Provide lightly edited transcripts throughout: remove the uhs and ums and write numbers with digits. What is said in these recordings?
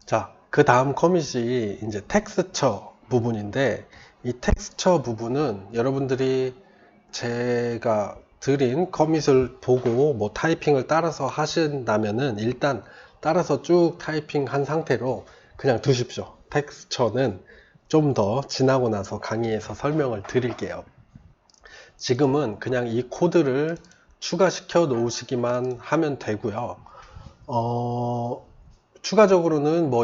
자, 그 다음 커밋이 이제 텍스처 부분인데, 이 텍스처 부분은 여러분들이 제가 드린 커밋을 보고 뭐 타이핑을 따라서 하신다면은 일단 따라서 쭉 타이핑 한 상태로 그냥 두십시오. 텍스처는 좀 더 지나고 나서 강의에서 설명을 드릴게요. 지금은 그냥 이 코드를 추가시켜 놓으시기만 하면 되고요. 추가적으로는 뭐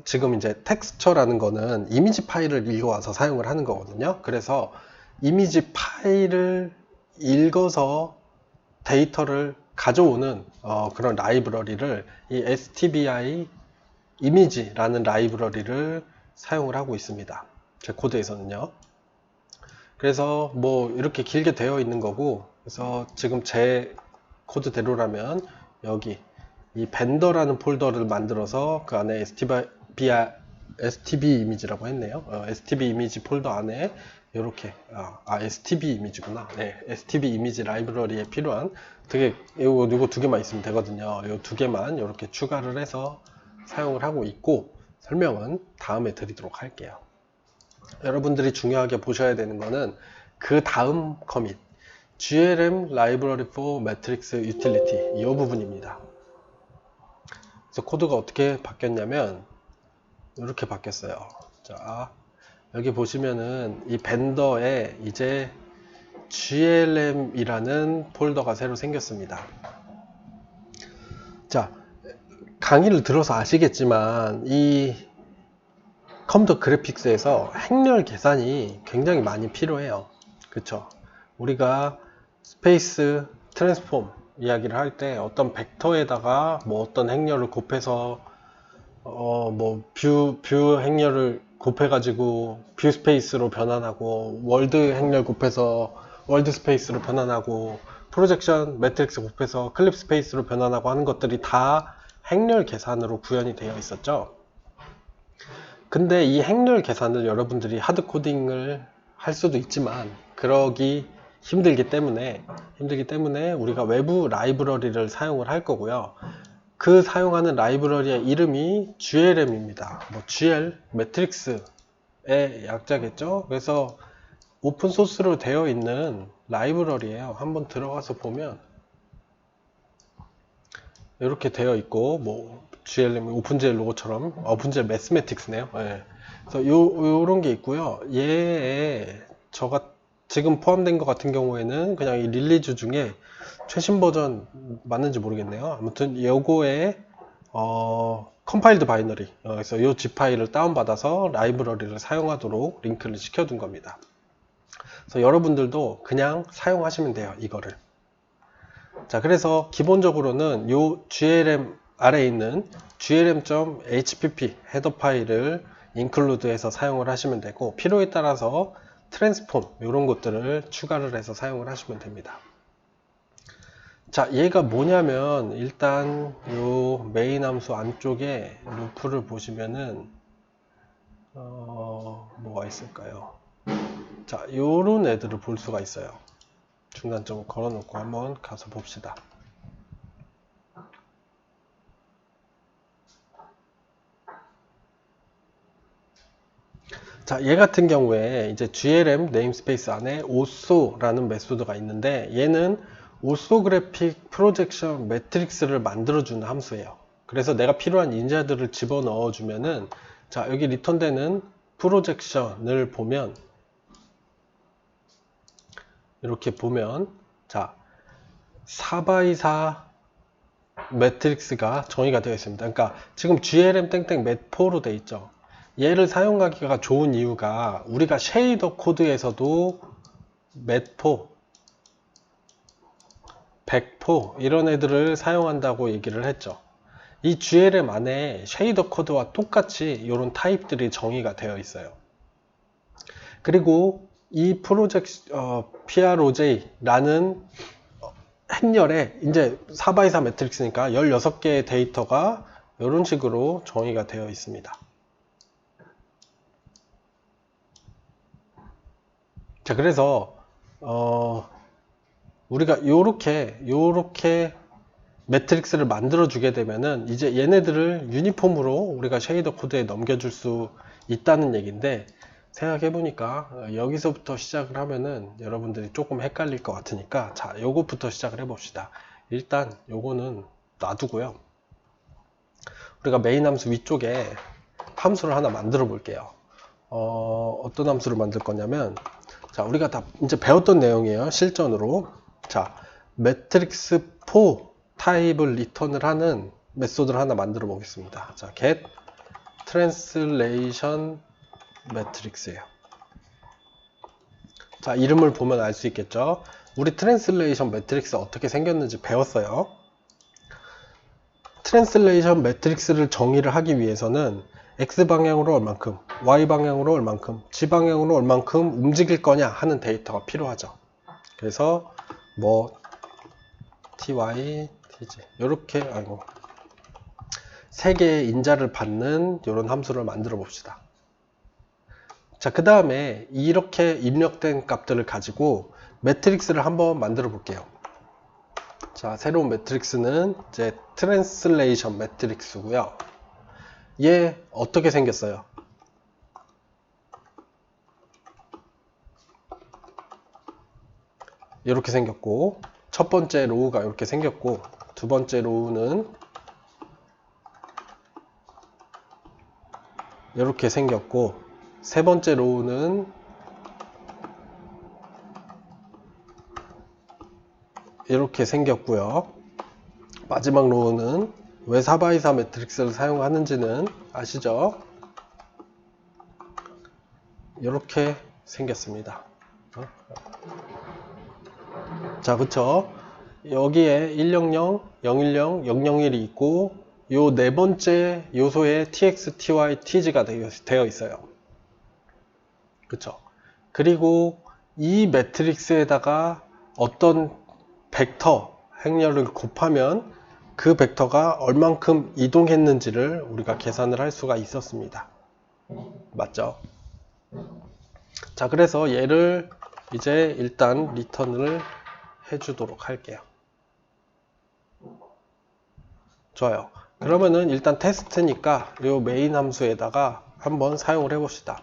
지금 이제 텍스처라는 거는 이미지 파일을 읽어와서 사용을 하는 거거든요. 그래서 이미지 파일을 읽어서 데이터를 가져오는 그런 라이브러리를 이 stbi 이미지라는 라이브러리를 사용을 하고 있습니다. 제 코드에서는요. 그래서 뭐 이렇게 길게 되어 있는 거고, 그래서 지금 제 코드대로라면 여기 이 벤더라는 폴더를 만들어서 그 안에 stb 이미지라고 했네요. stb 이미지 폴더 안에 이렇게 stb 이미지구나. 네, stb 이미지 라이브러리에 필요한 되게 요거 두 개만 있으면 되거든요. 요 두 개만 이렇게 추가를 해서 사용을 하고 있고, 설명은 다음에 드리도록 할게요. 여러분들이 중요하게 보셔야 되는 거는 그 다음 커밋 glm library for matrix utility 이 부분입니다. 그래서 코드가 어떻게 바뀌었냐면 이렇게 바뀌었어요. 자, 여기 보시면은 이 벤더에 이제 glm이라는 폴더가 새로 생겼습니다. 자, 강의를 들어서 아시겠지만 이 컴퓨터 그래픽스에서 행렬 계산이 굉장히 많이 필요해요. 그쵸? 우리가 스페이스 트랜스폼 이야기를 할 때 어떤 벡터에다가 뭐 어떤 행렬을 곱해서 뭐 뷰 행렬을 곱해가지고 뷰 스페이스로 변환하고 월드 행렬 곱해서 월드 스페이스로 변환하고 프로젝션 매트릭스 곱해서 클립 스페이스로 변환하고 하는 것들이 다 행렬 계산으로 구현이 되어 있었죠. 근데 이 행렬 계산을 여러분들이 하드 코딩을 할 수도 있지만 그러기 힘들기 때문에 우리가 외부 라이브러리를 사용을 할 거고요. 그 사용하는 라이브러리의 이름이 glm입니다. 뭐 gl 매트릭스의 약자겠죠. 그래서 오픈 소스로 되어 있는 라이브러리예요. 한번 들어가서 보면 이렇게 되어 있고, 뭐 glm 오픈GL 로고처럼 오픈GL 매스매틱스네요. 네. 그래서 요런 게 있고요. 얘에 저가 지금 포함된 것 같은 경우에는 그냥 이 릴리즈 중에 최신 버전 맞는지 모르겠네요. 아무튼 요거에 컴파일드 바이너리, 그래서 요 zip 파일을 다운받아서 라이브러리를 사용하도록 링크를 시켜둔 겁니다. 그래서 여러분들도 그냥 사용하시면 돼요, 이거를. 자, 그래서 기본적으로는 요 glm 아래에 있는 glm.hpp 헤더 파일을 include 해서 사용을 하시면 되고, 필요에 따라서 트랜스폼 이런 것들을 추가를 해서 사용을 하시면 됩니다. 자, 얘가 뭐냐면 일단 요 메인 함수 안쪽에 루프를 보시면은 뭐가 있을까요? 자, 요런 애들을 볼 수가 있어요. 중단점을 걸어 놓고 한번 가서 봅시다. 자, 얘 같은 경우에 이제 glm 네임스페이스 안에 oso라는 메소드가 있는데, 얘는 오소그래픽 프로젝션 매트릭스를 만들어주는 함수예요. 그래서 내가 필요한 인자들을 집어넣어 주면은, 자, 여기 리턴되는 프로젝션을 보면 이렇게 보면, 자, 4x4 매트릭스가 정의가 되어 있습니다. 그러니까 지금 glm 땡땡 맷4로 되어 있죠. 얘를 사용하기가 좋은 이유가 우리가 쉐이더 코드에서도 맷4, 100포 이런 애들을 사용한다고 얘기를 했죠. 이 glm 안에 쉐이더 코드와 똑같이 이런 타입들이 정의가 되어 있어요. 그리고 이 PROJ라는 행렬에 이제 4x4 매트릭스니까 16개의 데이터가 이런 식으로 정의가 되어 있습니다. 자, 그래서 우리가 요렇게 매트릭스를 만들어 주게 되면은 이제 얘네들을 유니폼으로 우리가 쉐이더 코드에 넘겨줄 수 있다는 얘기인데, 생각해 보니까 여기서부터 시작을 하면은 여러분들이 조금 헷갈릴 것 같으니까, 자, 요것부터 시작을 해 봅시다. 일단 요거는 놔두고요. 우리가 메인 함수 위쪽에 함수를 하나 만들어 볼게요. 어떤 함수를 만들 거냐면, 자, 우리가 다 이제 배웠던 내용이에요. 실전으로. 자, 매트릭스 4 타입을 리턴을 하는 메소드를 하나 만들어 보겠습니다. 자, get translation matrix예요. 자, 이름을 보면 알 수 있겠죠. 우리 트랜슬레이션 매트릭스 어떻게 생겼는지 배웠어요. 트랜슬레이션 매트릭스를 정의를 하기 위해서는 X방향으로 얼만큼, Y방향으로 얼만큼, G방향으로 얼만큼 움직일 거냐 하는 데이터가 필요하죠. 그래서 뭐 TY, TG 이렇게 세 개의 인자를 받는 이런 함수를 만들어 봅시다. 자, 그 다음에 이렇게 입력된 값들을 가지고 매트릭스를 한번 만들어 볼게요. 자, 새로운 매트릭스는 이제 트랜슬레이션 매트릭스고요. 얘 어떻게 생겼어요? 이렇게 생겼고, 첫 번째 로우가 이렇게 생겼고, 두 번째 로우는 이렇게 생겼고, 세 번째 로우는 이렇게 생겼고요. 마지막 로우는 왜 4x4 매트릭스를 사용하는지는 아시죠? 이렇게 생겼습니다. 자, 그쵸? 여기에 100, 010, 001이 있고, 요 네 번째 요소에 tx, ty, tg가 되어 있어요. 그쵸? 그리고 이 매트릭스에다가 어떤 벡터 행렬을 곱하면 그 벡터가 얼만큼 이동했는지를 우리가 계산을 할 수가 있었습니다. 맞죠? 자, 그래서 얘를 이제 일단 리턴을 해주도록 할게요. 좋아요. 그러면은 일단 테스트니까 이 메인 함수에다가 한번 사용을 해봅시다.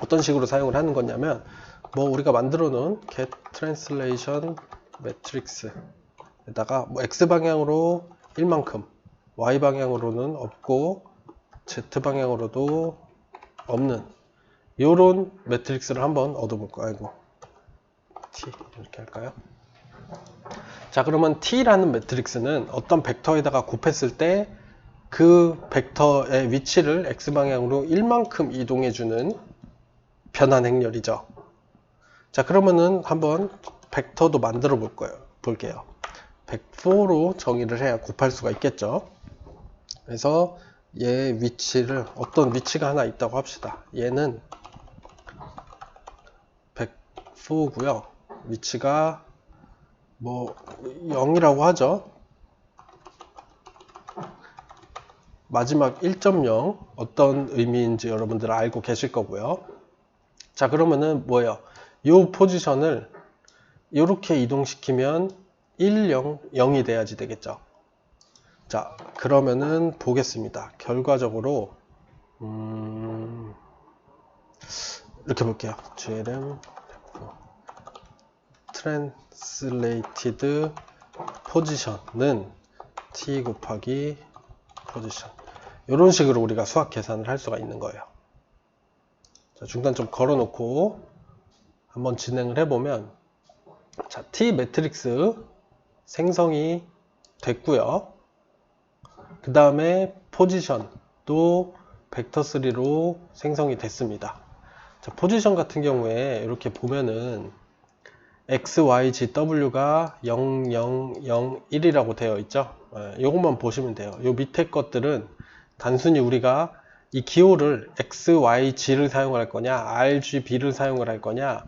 어떤 식으로 사용을 하는 거냐면, 뭐 우리가 만들어 놓은 get translation matrix 에다가 뭐 X방향으로 1만큼, Y방향으로는 없고, Z방향으로도 없는 요런 매트릭스를 한번 얻어볼 거예요. T 이렇게 할까요? 자, 그러면 T라는 매트릭스는 어떤 벡터에다가 곱했을 때 그 벡터의 위치를 X방향으로 1만큼 이동해주는 변환 행렬이죠. 자, 그러면은 한번 벡터도 만들어 볼게요. 104로 정의를 해야 곱할 수가 있겠죠. 그래서 얘 위치를, 어떤 위치가 하나 있다고 합시다. 얘는 104고요. 위치가 뭐 0이라고 하죠. 마지막 1.0 어떤 의미인지 여러분들 알고 계실 거고요. 자, 그러면은 뭐예요? 이 포지션을 이렇게 이동시키면 1, 0, 0이 돼야지 되겠죠. 자, 그러면은 보겠습니다. 결과적으로 이렇게 볼게요. GLM translated position은 t 곱하기 position, 이런 식으로 우리가 수학 계산을 할 수가 있는 거예요. 자, 중단 좀 걸어 놓고 한번 진행을 해보면, 자, t 매트릭스 생성이 됐고요. 그 다음에 포지션도 벡터3로 생성이 됐습니다. 자, 포지션 같은 경우에 이렇게 보면은 x, y, g, w가 0, 0, 0, 1이라고 되어 있죠. 이것만 보시면 돼요. 이 밑에 것들은 단순히 우리가 이 기호를 x, y, g를 사용할 거냐, r, g, b를 사용을 할 거냐,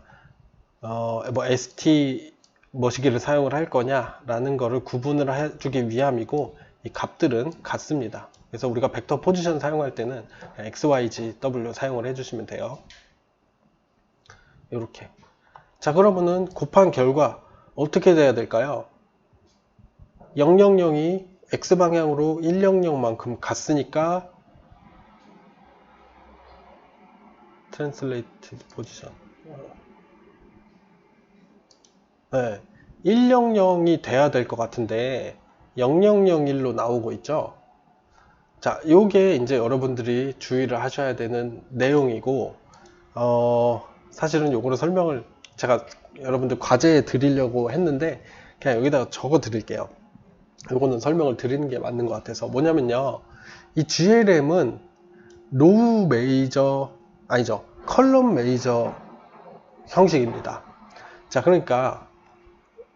뭐 st 뭐시기를 사용을 할 거냐 라는 거를 구분을 해주기 위함이고, 이 값들은 같습니다. 그래서 우리가 벡터 포지션 사용할 때는 x, y, g, w 사용을 해주시면 돼요. 이렇게. 자, 그러면은 곱한 결과 어떻게 돼야 될까요? 000이 X방향으로 100만큼 갔으니까 Translated Position. 네, 100이 돼야 될 것 같은데 0001로 나오고 있죠. 자, 요게 이제 여러분들이 주의를 하셔야 되는 내용이고, 사실은 요거를 설명을 제가 여러분들 과제에 드리려고 했는데 그냥 여기다가 적어 드릴게요. 요거는 설명을 드리는 게 맞는 것 같아서. 뭐냐면요, 이 GLM은 로우 메이저, 아니죠, 컬럼 메이저 형식입니다. 자, 그러니까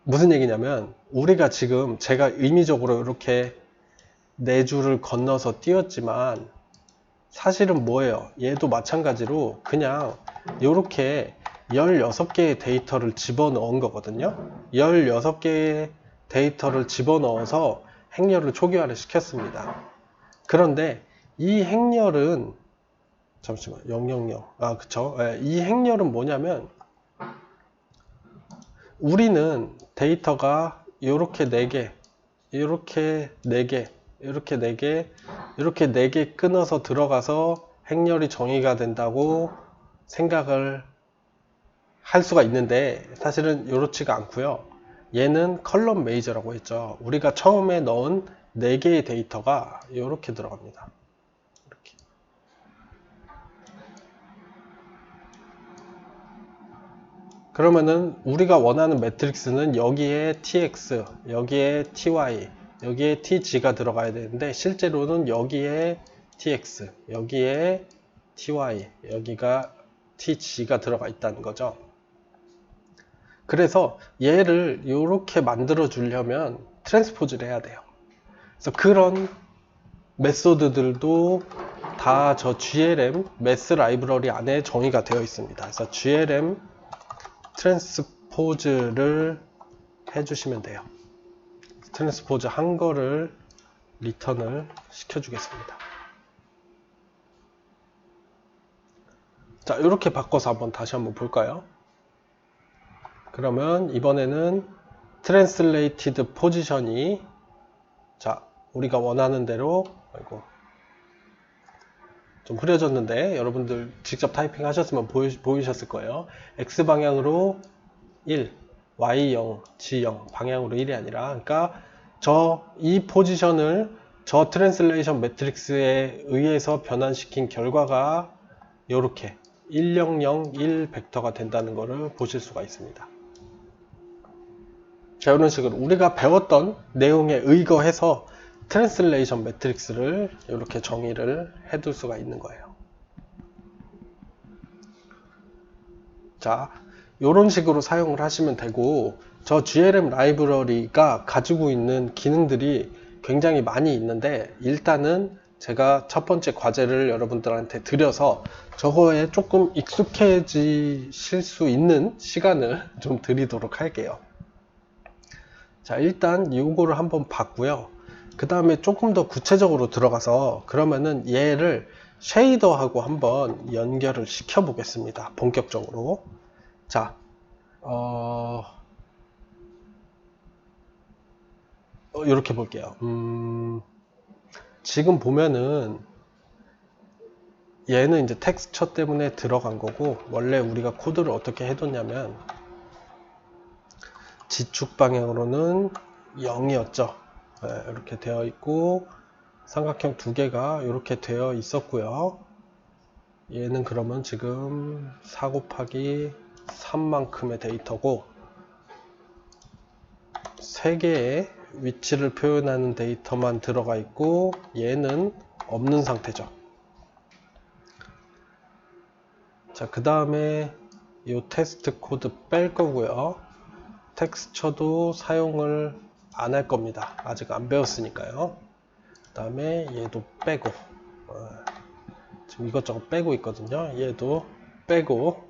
무슨 얘기냐면, 우리가 지금 제가 의미적으로 이렇게 네 줄을 건너서 띄웠지만 사실은 뭐예요? 얘도 마찬가지로 그냥 이렇게 16개의 데이터를 집어넣은 거거든요. 16개의 데이터를 집어넣어서 행렬을 초기화를 시켰습니다. 그런데 이 행렬은, 잠시만, 000, 그쵸. 이 행렬은 뭐냐면, 우리는 데이터가 이렇게 4개, 이렇게 4개, 이렇게 4개, 이렇게 4개 끊어서 들어가서 행렬이 정의가 된다고 생각을 할 수가 있는데, 사실은 이렇지가 않고요. 얘는 컬럼 메이저라고 했죠. 우리가 처음에 넣은 4개의 데이터가 이렇게 들어갑니다. 이렇게. 그러면은 우리가 원하는 매트릭스는 여기에 tx, 여기에 ty, 여기에 tg가 들어가야 되는데, 실제로는 여기에 tx, 여기에 ty, 여기가 tg가 들어가 있다는 거죠. 그래서 얘를 이렇게 만들어 주려면 트랜스포즈를 해야 돼요. 그래서 그런 메소드들도 다 저 GLM 매스 라이브러리 안에 정의가 되어 있습니다. 그래서 GLM 트랜스포즈를 해주시면 돼요. 트랜스포즈 한 거를 리턴을 시켜주겠습니다. 자, 이렇게 바꿔서 다시 한번 볼까요? 그러면 이번에는 트랜슬레이티드 포지션이, 자, 우리가 원하는 대로, 아이고, 좀 흐려졌는데 여러분들 직접 타이핑 하셨으면 보이셨을 거예요. X방향으로 1, Y0, G0 방향으로 1이 아니라, 그러니까 이 포지션을 저 트랜슬레이션 매트릭스에 의해서 변환시킨 결과가 이렇게 1001 벡터가 된다는 것을 보실 수가 있습니다. 자, 이런 식으로 우리가 배웠던 내용에 의거해서 트랜슬레이션 매트릭스를 이렇게 정의를 해둘 수가 있는 거예요. 자, 이런 식으로 사용을 하시면 되고, 저 GLM 라이브러리가 가지고 있는 기능들이 굉장히 많이 있는데, 일단은 제가 첫 번째 과제를 여러분들한테 드려서 저거에 조금 익숙해지실 수 있는 시간을 좀 드리도록 할게요. 자, 일단 요거를 한번 봤고요. 그 다음에 조금 더 구체적으로 들어가서 그러면은 얘를 쉐이더하고 한번 연결을 시켜 보겠습니다. 본격적으로. 자, 이렇게 볼게요. 지금 보면은 얘는 이제 텍스처 때문에 들어간 거고, 원래 우리가 코드를 어떻게 해뒀냐면 지축 방향으로는 0이었죠. 이렇게 되어 있고, 삼각형 2개가 이렇게 되어 있었고요. 얘는 그러면 지금 4 곱하기 3만큼의 데이터고, 3개의 위치를 표현하는 데이터만 들어가 있고, 얘는 없는 상태죠. 자, 그 다음에 이 테스트 코드 뺄 거고요. 텍스처도 사용을 안 할 겁니다. 아직 안 배웠으니까요. 그 다음에 얘도 빼고, 지금 이것저것 빼고 있거든요. 얘도 빼고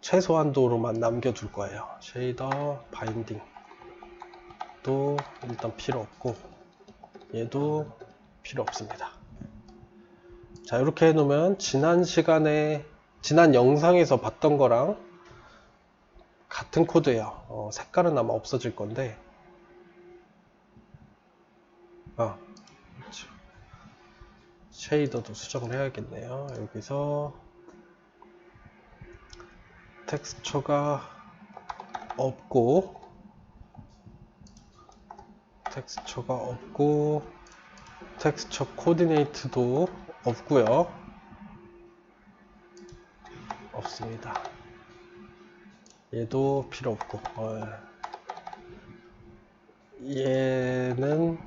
최소한도로만 남겨둘 거예요. 쉐이더 바인딩 도 일단 필요 없고, 얘도 필요 없습니다. 자, 이렇게 해놓으면 지난 영상에서 봤던 거랑 같은 코드예요. 색깔은 아마 없어질 건데, 그렇죠. 쉐이더도 수정을 해야겠네요. 여기서 텍스처가 없고 텍스처 코디네이트도 없고요. 없습니다. 얘도 필요 없고 얘는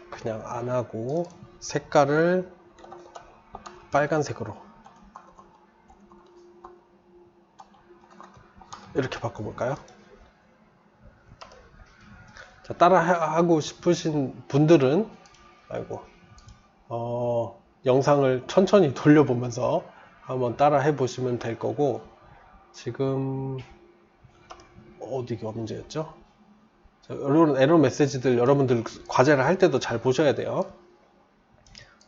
그냥 안 하고 색깔을 빨간색으로 이렇게 바꿔볼까요? 자, 따라 하고 싶으신 분들은 영상을 천천히 돌려보면서 한번 따라 해보시면 될 거고, 지금 어디가 문제였죠? 자, 이런 에러 메시지들 여러분들 과제를 할 때도 잘 보셔야 돼요.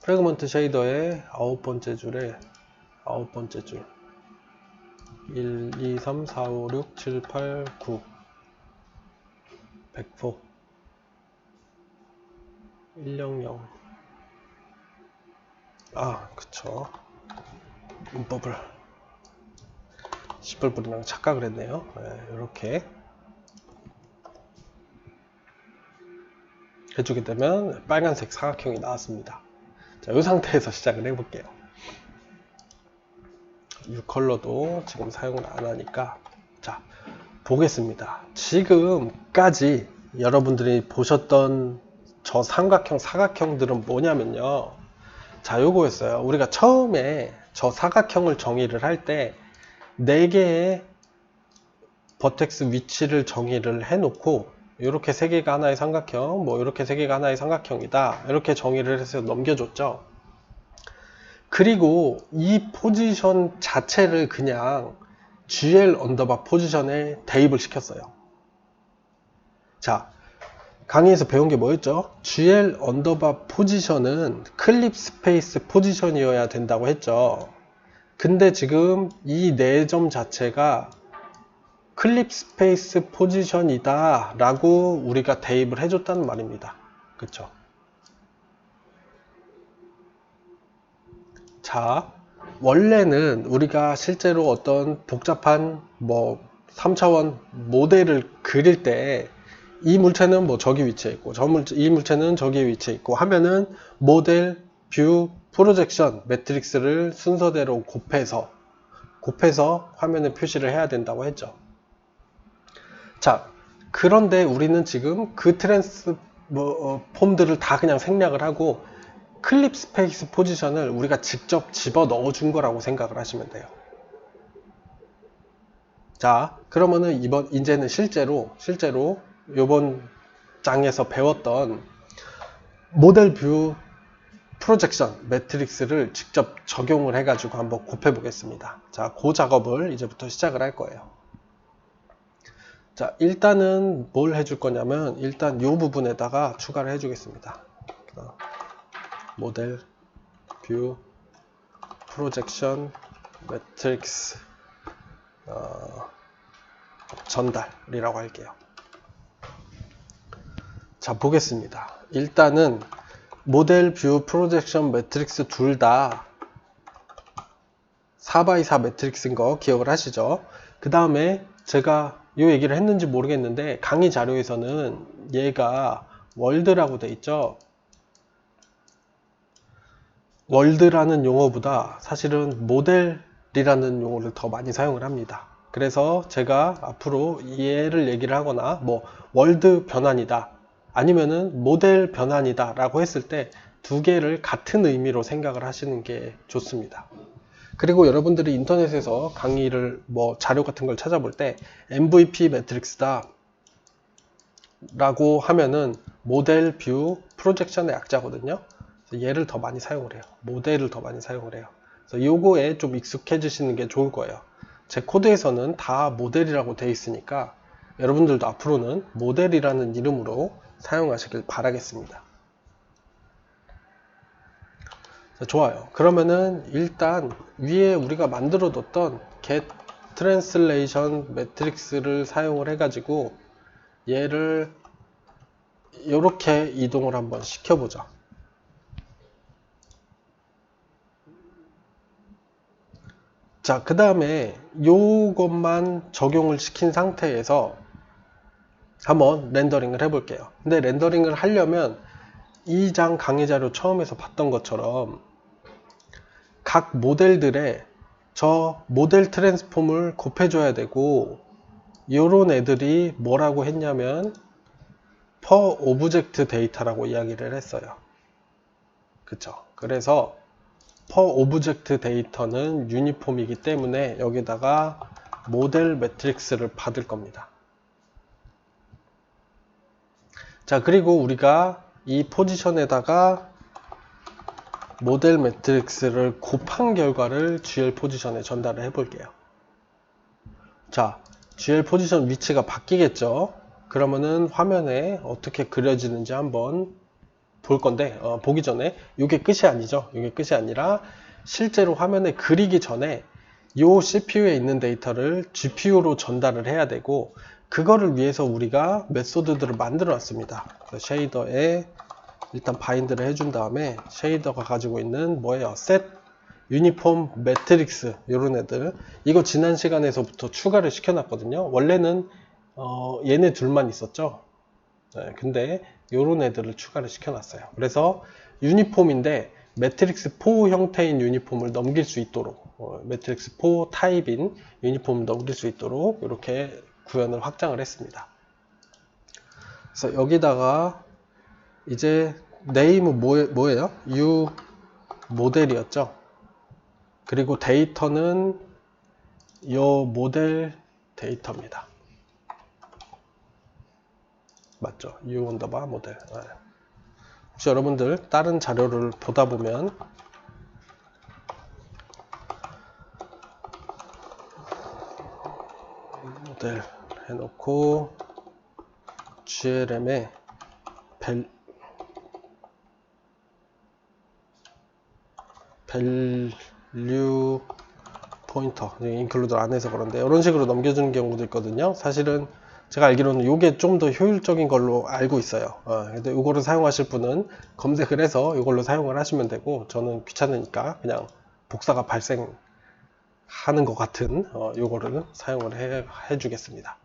프래그먼트 쉐이더의 9번째 줄에 9번째 줄 1, 2, 3, 4, 5, 6, 7, 8, 9 100% 100 그쵸. 문법을 시벌벌이랑 착각을 했네요. 이렇게 해주게 되면 빨간색 사각형이 나왔습니다. 자, 이 상태에서 시작을 해볼게요. 이 컬러도 지금 사용을 안 하니까, 자, 보겠습니다. 지금까지 여러분들이 보셨던 저 삼각형, 사각형들은 뭐냐면요. 자, 요거였어요. 우리가 처음에 저 사각형을 정의를 할 때 4개의 버텍스 위치를 정의를 해놓고, 이렇게 3개가 하나의 삼각형, 뭐 이렇게 3개가 하나의 삼각형이다, 이렇게 정의를 해서 넘겨줬죠. 그리고 이 포지션 자체를 그냥 GL 언더바 포지션에 대입을 시켰어요. 자, 강의에서 배운 게 뭐였죠? GL 언더바 포지션은 클립 스페이스 포지션이어야 된다고 했죠. 근데 지금 이 4점 자체가 클립 스페이스 포지션이다 라고 우리가 대입을 해줬다는 말입니다. 그쵸? 자, 원래는 우리가 실제로 어떤 복잡한 3차원 모델을 그릴 때 이 물체는 저기 위치해 있고 이 물체는 저기 위치해 있고 하면은 모델, 뷰, 프로젝션 매트릭스를 순서대로 곱해서 화면에 표시를 해야 된다고 했죠. 자, 그런데 우리는 지금 그 폼들을 다 그냥 생략을 하고 클립 스페이스 포지션을 우리가 직접 집어 넣어 준 거라고 생각을 하시면 돼요. 자, 그러면은 이제는 실제로 요번 장에서 배웠던 모델 뷰 프로젝션 매트릭스를 직접 적용을 해가지고 한번 곱해 보겠습니다. 자, 그 작업을 이제부터 시작을 할 거예요. 자, 일단은 뭘 해줄 거냐면, 일단 요 부분에다가 추가를 해주겠습니다. 모델 뷰 프로젝션 매트릭스 전달이라고 할게요. 자, 보겠습니다. 일단은 모델 뷰 프로젝션 매트릭스 둘 다 4x4 매트릭스인 거 기억을 하시죠? 그 다음에 제가 이 얘기를 했는지 모르겠는데 강의 자료에서는 얘가 월드라고 돼 있죠. 월드라는 용어보다 사실은 모델이라는 용어를 더 많이 사용을 합니다. 그래서 제가 앞으로 얘를 얘기를 하거나 월드 변환이다 아니면은 모델 변환이다 라고 했을 때 두 개를 같은 의미로 생각을 하시는 게 좋습니다. 그리고 여러분들이 인터넷에서 강의를 자료 같은 걸 찾아볼 때 MVP 매트릭스다 라고 하면은 모델 뷰 프로젝션의 약자거든요. 얘를 더 많이 사용을 해요. 모델을 더 많이 사용을 해요. 그래서 요거에 좀 익숙해지시는 게 좋을 거예요. 제 코드에서는 다 모델이라고 되어 있으니까 여러분들도 앞으로는 모델이라는 이름으로 사용하시길 바라겠습니다. 자, 좋아요. 그러면은 일단 위에 우리가 만들어 뒀던 get translation 매트릭스를 사용을 해가지고 얘를 이렇게 이동을 한번 시켜보죠. 자, 그 다음에 요것만 적용을 시킨 상태에서 한번 렌더링을 해볼게요. 근데 렌더링을 하려면 이 장 강의 자료 처음에서 봤던 것처럼 각 모델들의 저 모델 트랜스폼을 곱해줘야 되고, 요런 애들이 뭐라고 했냐면 per object data라고 이야기를 했어요. 그쵸? 그래서 per object data는 유니폼이기 때문에 여기다가 모델 매트릭스를 받을 겁니다. 자, 그리고 우리가 이 포지션에다가 모델 매트릭스를 곱한 결과를 GL 포지션에 전달을 해 볼게요. 자, GL 포지션 위치가 바뀌겠죠? 그러면은 화면에 어떻게 그려지는지 한번 볼 건데, 보기 전에 이게 끝이 아니죠. 이게 끝이 아니라 실제로 화면에 그리기 전에 이 CPU에 있는 데이터를 GPU로 전달을 해야 되고, 그거를 위해서 우리가 메소드들을 만들어 놨습니다. 쉐이더에 일단 바인드를 해준 다음에 쉐이더가 가지고 있는 뭐예요? set, 유니폼, 매트릭스 이런 애들, 이거 지난 시간에서부터 추가를 시켜놨거든요. 원래는 얘네 둘만 있었죠. 네, 근데 요런 애들을 추가를 시켜놨어요. 그래서 유니폼인데 매트릭스 4 형태인 유니폼을 넘길 수 있도록, 매트릭스 4 타입인 유니폼을 넘길 수 있도록 이렇게 구현을 확장을 했습니다. 그래서 여기다가 이제 네임은 뭐예요? U 모델이었죠. 그리고 데이터는 요 모델 데이터입니다. 맞죠? U 언더바 모델. 혹시 여러분들 다른 자료를 보다 보면 모델 해놓고 GLM에 밸류 포인터 인클루드 안 해서 그런데 이런 식으로 넘겨주는 경우도 있거든요. 사실은 제가 알기로는 이게 좀 더 효율적인 걸로 알고 있어요. 근데 이거를 사용하실 분은 검색을 해서 이걸로 사용을 하시면 되고, 저는 귀찮으니까 그냥 복사가 발생하는 것 같은 이거를 사용을 해 주겠습니다.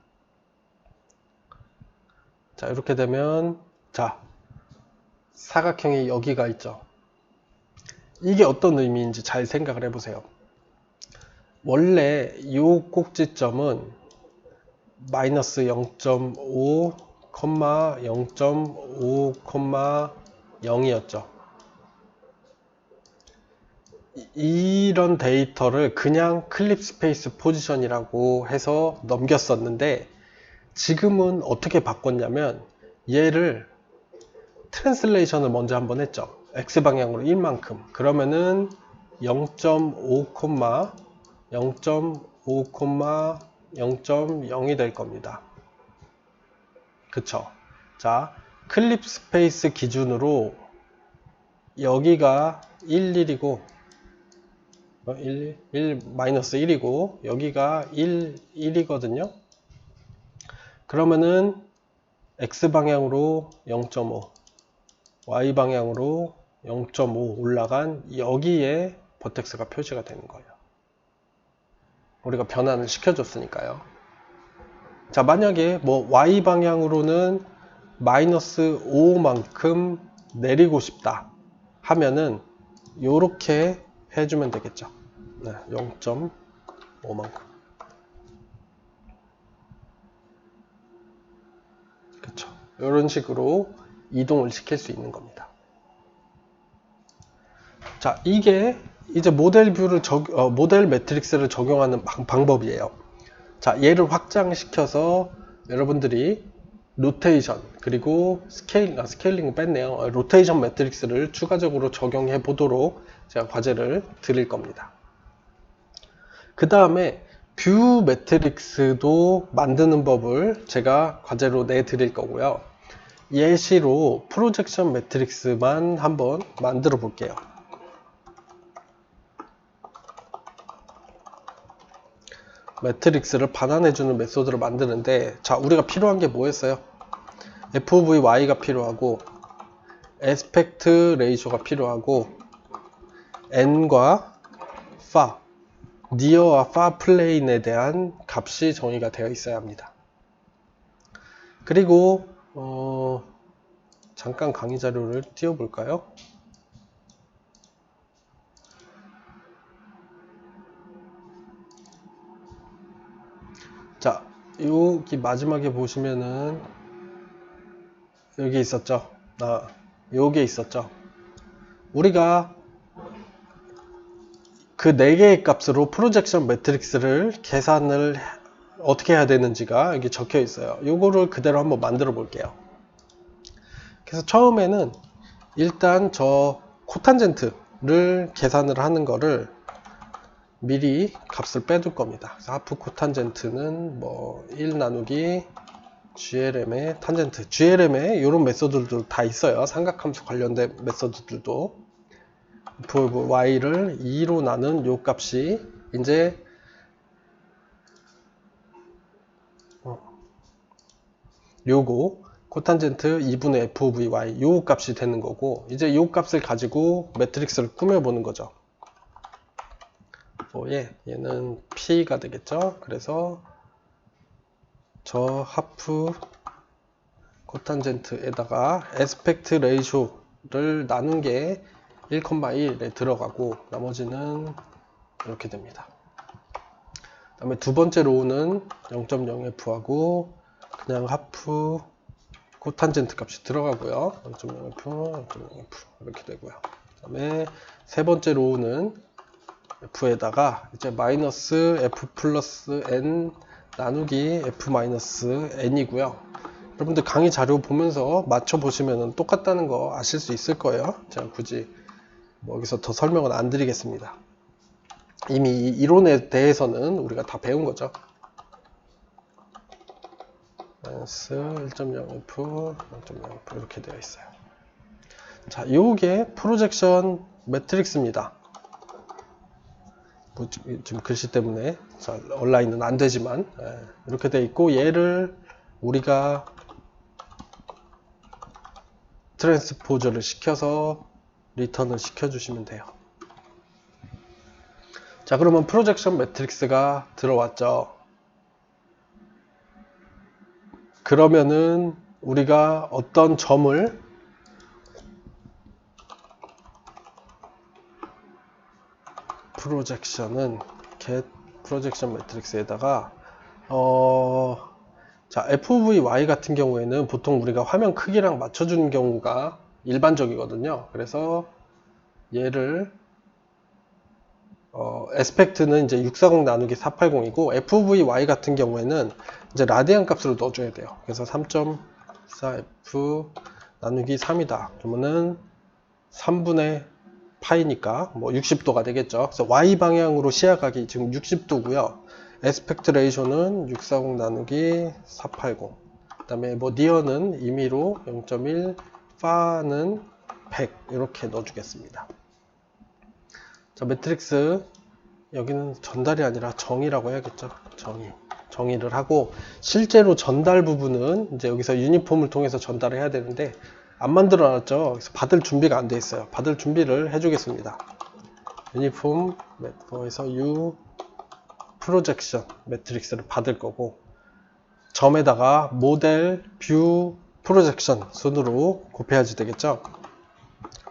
자, 이렇게 되면, 자, 사각형이 여기가 있죠. 이게 어떤 의미인지 잘 생각을 해보세요. 원래 이 꼭지점은 마이너스 0.5, 0.5, 0이었죠. 이런 데이터를 그냥 클립 스페이스 포지션이라고 해서 넘겼었는데, 지금은 어떻게 바꿨냐면 얘를 트랜슬레이션을 먼저 한번 했죠. X방향으로 1만큼. 그러면은 0.5, 0.5, 0.0이 될 겁니다. 그쵸? 자, 클립 스페이스 기준으로 여기가 11이고, 1-1이고, 여기가 1이거든요. 그러면은 X방향으로 0.5, Y방향으로 0.5 올라간 여기에 버텍스가 표시가 되는 거예요. 우리가 변환을 시켜줬으니까요. 자, 만약에 뭐 Y방향으로는 마이너스 5만큼 내리고 싶다 하면은 요렇게 해주면 되겠죠. 네, 0.5만큼. 그쵸. 이런 식으로 이동을 시킬 수 있는 겁니다. 자, 이게 이제 모델 뷰를 모델 매트릭스를 적용하는 방법이에요. 자, 얘를 확장시켜서 여러분들이 로테이션 그리고 스케일링 뺐네요. 로테이션 매트릭스를 추가적으로 적용해 보도록 제가 과제를 드릴 겁니다. 그 다음에 뷰 매트릭스도 만드는 법을 제가 과제로 내드릴 거고요. 예시로 프로젝션 매트릭스만 한번 만들어 볼게요. 매트릭스를 반환해주는 메소드를 만드는데, 자, 우리가 필요한 게 뭐였어요? f of y가 필요하고 에스펙트 레이쇼가 필요하고 n과 far, near와 far 플레인에 대한 값이 정의가 되어 있어야 합니다. 그리고 잠깐 강의 자료를 띄워볼까요? 자, 여기 마지막에 보시면은 여기 있었죠. 요게 있었죠. 우리가 그 4개의 값으로 프로젝션 매트릭스를 계산을 어떻게 해야 되는지가 여기 적혀 있어요. 요거를 그대로 한번 만들어 볼게요. 그래서 처음에는 일단 저 코탄젠트를 계산을 하는 거를 미리 값을 빼둘 겁니다. 그래서 하프 코탄젠트는 뭐 1 나누기 GLM의 탄젠트, GLM에 이런 메소드들도 다 있어요. 삼각함수 관련된 메소드들도. f of y를 2로 나눈 요 값이 이제 요거 코탄젠트 2분의 f of y 요 값이 되는 거고, 이제 요 값을 가지고 매트릭스를 꾸며 보는 거죠. 얘는 P가 되겠죠. 그래서 저 하프 코탄젠트에다가 에스펙트 레이쇼를 나눈 게 1,1에 들어가고 나머지는 이렇게 됩니다. 그 다음에 두 번째 로우는 0.0F하고 그냥 하프 코탄젠트 값이 들어가고요. 0.0F, 0.0F 이렇게 되고요. 그 다음에 세 번째 로우는 F에다가 이제 마이너스 F 플러스 N 나누기 F 마이너스 N이고요. 여러분들 강의 자료 보면서 맞춰보시면 똑같다는 거 아실 수 있을 거예요. 제가 굳이 뭐 여기서 더 설명은 안 드리겠습니다. 이미 이 이론에 대해서는 우리가 다 배운 거죠. 마이너스 1.0F, 0.0F 이렇게 되어 있어요. 자, 요게 프로젝션 매트릭스입니다. 뭐, 지금 글씨 때문에 온라인은 안 되지만 이렇게 되어 있고, 얘를 우리가 트랜스포저를 시켜서 리턴을 시켜주시면 돼요. 자, 그러면 프로젝션 매트릭스가 들어왔죠. 그러면은 우리가 어떤 점을 프로젝션은 get 프로젝션 매트릭스에다가 자, FOV 같은 경우에는 보통 우리가 화면 크기랑 맞춰주는 경우가 일반적이거든요. 그래서 얘를 에스펙트는 이제 640 나누기 480이고 FOV 같은 경우에는 이제 라디안 값으로 넣어줘야 돼요. 그래서 3.4F 나누기 3이다. 그러면은 3분의 파이니까 뭐 60도가 되겠죠. 그래서 Y 방향으로 시야각이 지금 60도고요. 에스펙트 레이쇼는 640 나누기 480. 그 다음에 뭐 니어는 임의로 0.1, 파는 100 이렇게 넣어주겠습니다. 자, 매트릭스 여기는 전달이 아니라 정의라고 해야겠죠. 정의를 하고, 실제로 전달 부분은 이제 여기서 유니폼을 통해서 전달을 해야 되는데 안 만들어 놨죠. 그래서 받을 준비가 안 돼 있어요. 받을 준비를 해주겠습니다. 유니폼 매트에서 U 프로젝션 매트릭스를 받을 거고, 점에다가 모델 뷰 프로젝션 순으로 곱해야지 되겠죠.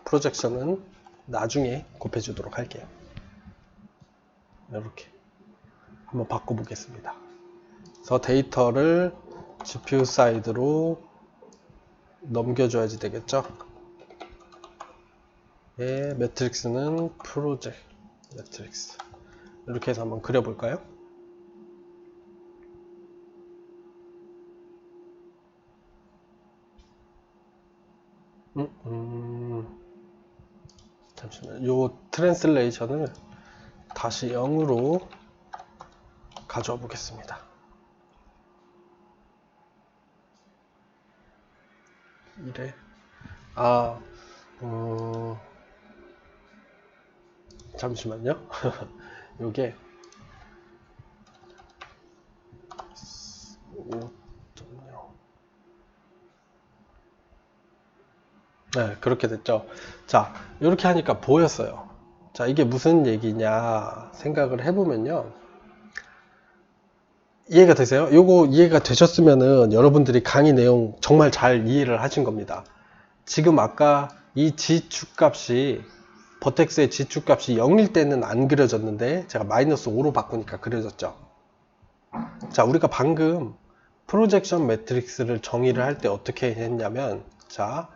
프로젝션은 나중에 곱해주도록 할게요. 이렇게 한번 바꿔보겠습니다. 그래서 데이터를 GPU 사이드로 넘겨줘야지 되겠죠. 예, 매트릭스는 프로젝트 매트릭스 이렇게 해서 한번 그려볼까요? 잠시만요. 요 트랜슬레이션을 다시 0으로 가져와 보겠습니다. 이래. 잠시만요. 요게 5.0 네, 그렇게 됐죠. 자, 이렇게 하니까 보였어요. 자, 이게 무슨 얘기냐 생각을 해보면요. 이해가 되세요? 요거 이해가 되셨으면은 여러분들이 강의 내용 정말 잘 이해를 하신 겁니다. 지금 아까 이 지축값이 버텍스의 지축값이 0일 때는 안 그려졌는데 제가 마이너스 5로 바꾸니까 그려졌죠. 자, 우리가 방금 프로젝션 매트릭스를 정의를 할 때 어떻게 했냐면, 자,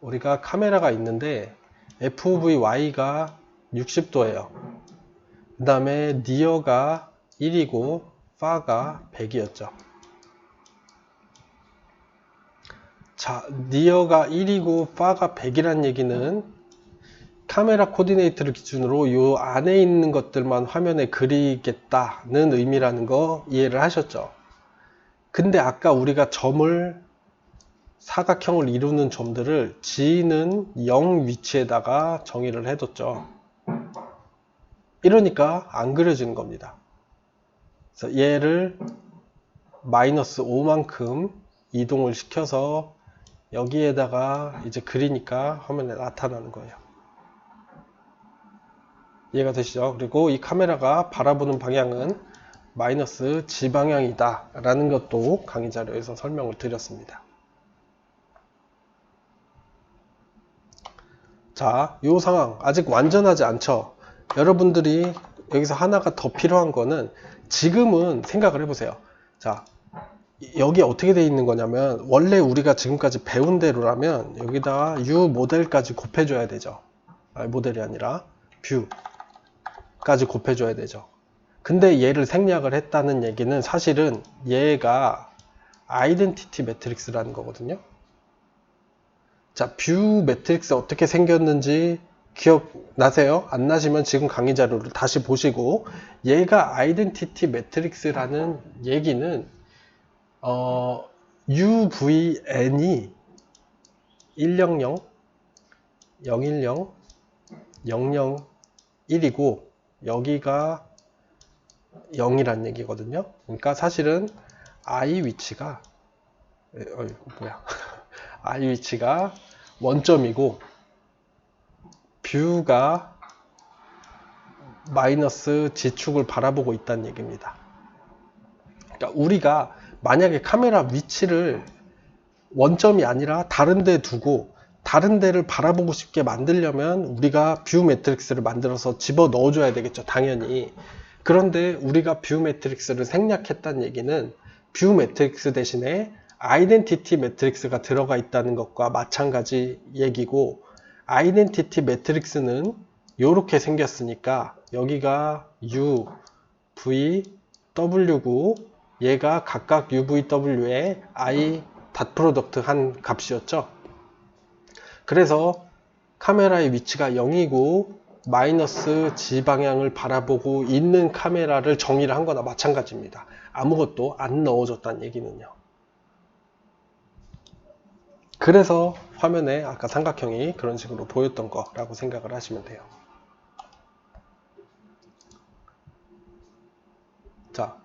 우리가 카메라가 있는데 FOVY가 60도예요. 그 다음에 니어가 1이고 파가 100이었죠. 자, 니어가 1이고 파가 100이란 얘기는 카메라 코디네이트를 기준으로 요 안에 있는 것들만 화면에 그리겠다는 의미라는 거 이해를 하셨죠? 근데 아까 우리가 점을 사각형을 이루는 점들을 G는 0 위치에다가 정의를 해뒀죠. 이러니까 안 그려지는 겁니다. 그래서 얘를 마이너스 5만큼 이동을 시켜서 여기에다가 이제 그리니까 화면에 나타나는 거예요. 이해가 되시죠? 그리고 이 카메라가 바라보는 방향은 마이너스 G 방향이다 라는 것도 강의 자료에서 설명을 드렸습니다. 자, 이 상황 아직 완전하지 않죠? 여러분들이 여기서 하나가 더 필요한 거는 지금은 생각을 해보세요. 자, 여기 어떻게 되어 있는 거냐면 원래 우리가 지금까지 배운 대로라면 여기다가 U 모델까지 곱해줘야 되죠. 모델이 아니라 뷰까지 곱해줘야 되죠. 근데 얘를 생략을 했다는 얘기는 사실은 얘가 아이덴티티 매트릭스라는 거거든요. 자, 뷰 매트릭스 어떻게 생겼는지 기억나세요? 안 나시면 지금 강의 자료를 다시 보시고, 얘가 아이덴티티 매트릭스라는 얘기는 UVN이 100, 010, 001이고 여기가 0이란 얘기거든요. 그러니까 사실은 I 위치가 I 위치가 원점이고 뷰가 마이너스 G축을 바라보고 있다는 얘기입니다. 그러니까 우리가 만약에 카메라 위치를 원점이 아니라 다른 데 두고 다른 데를 바라보고 싶게 만들려면 우리가 뷰 매트릭스를 만들어서 집어 넣어줘야 되겠죠, 당연히. 그런데 우리가 뷰 매트릭스를 생략했다는 얘기는 뷰 매트릭스 대신에 아이덴티티 매트릭스가 들어가 있다는 것과 마찬가지 얘기고, 아이덴티티 매트릭스는 이렇게 생겼으니까 여기가 U, V, W고 얘가 각각 UVW에 I 닷 프로덕트 한 값이었죠. 그래서 카메라의 위치가 0이고 마이너스 G 방향을 바라보고 있는 카메라를 정의를 한 거나 마찬가지입니다. 아무것도 안 넣어줬다는 얘기는요. 그래서 화면에 아까 삼각형이 그런 식으로 보였던 거라고 생각을 하시면 돼요. 자,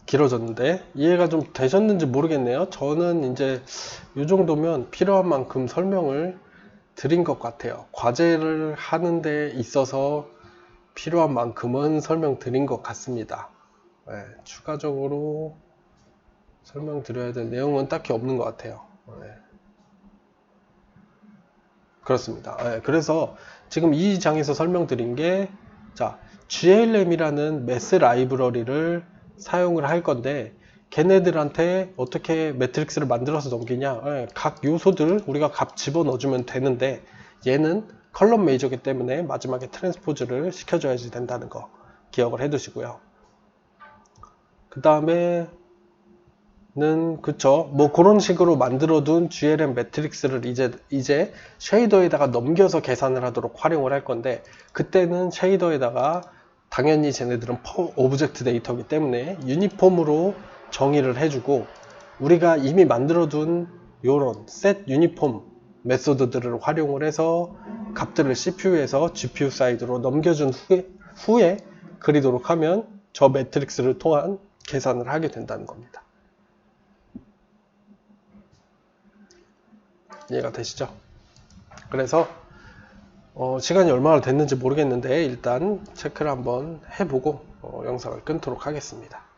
길어졌는데 이해가 좀 되셨는지 모르겠네요. 저는 이제 이 정도면 필요한 만큼 설명을 드린 것 같아요. 과제를 하는 데 있어서 필요한 만큼은 설명드린 것 같습니다. 네, 추가적으로 설명드려야 될 내용은 딱히 없는 것 같아요. 네. 그렇습니다. 네, 그래서 지금 이 장에서 설명드린 게, 자, GLM이라는 매스 라이브러리를 사용을 할 건데, 걔네들한테 어떻게 매트릭스를 만들어서 넘기냐? 네, 각 요소들 우리가 값 집어넣어주면 되는데, 얘는 컬럼 메이저기 때문에 마지막에 트랜스포즈를 시켜줘야지 된다는 거 기억을 해 두시고요. 그 다음에 그쵸, 뭐 그런 식으로 만들어둔 GLM 매트릭스를 이제 쉐이더에다가 넘겨서 계산을 하도록 활용을 할 건데, 그때는 쉐이더에다가 당연히 쟤네들은 오브젝트 데이터이기 때문에 유니폼으로 정의를 해주고, 우리가 이미 만들어둔 요런 셋 유니폼 메소드들을 활용을 해서 값들을 CPU에서 GPU 사이드로 넘겨준 후에 그리도록 하면 저 매트릭스를 통한 계산을 하게 된다는 겁니다. 이해가 되시죠? 그래서 시간이 얼마나 됐는지 모르겠는데 일단 체크를 한번 해보고 영상을 끊도록 하겠습니다.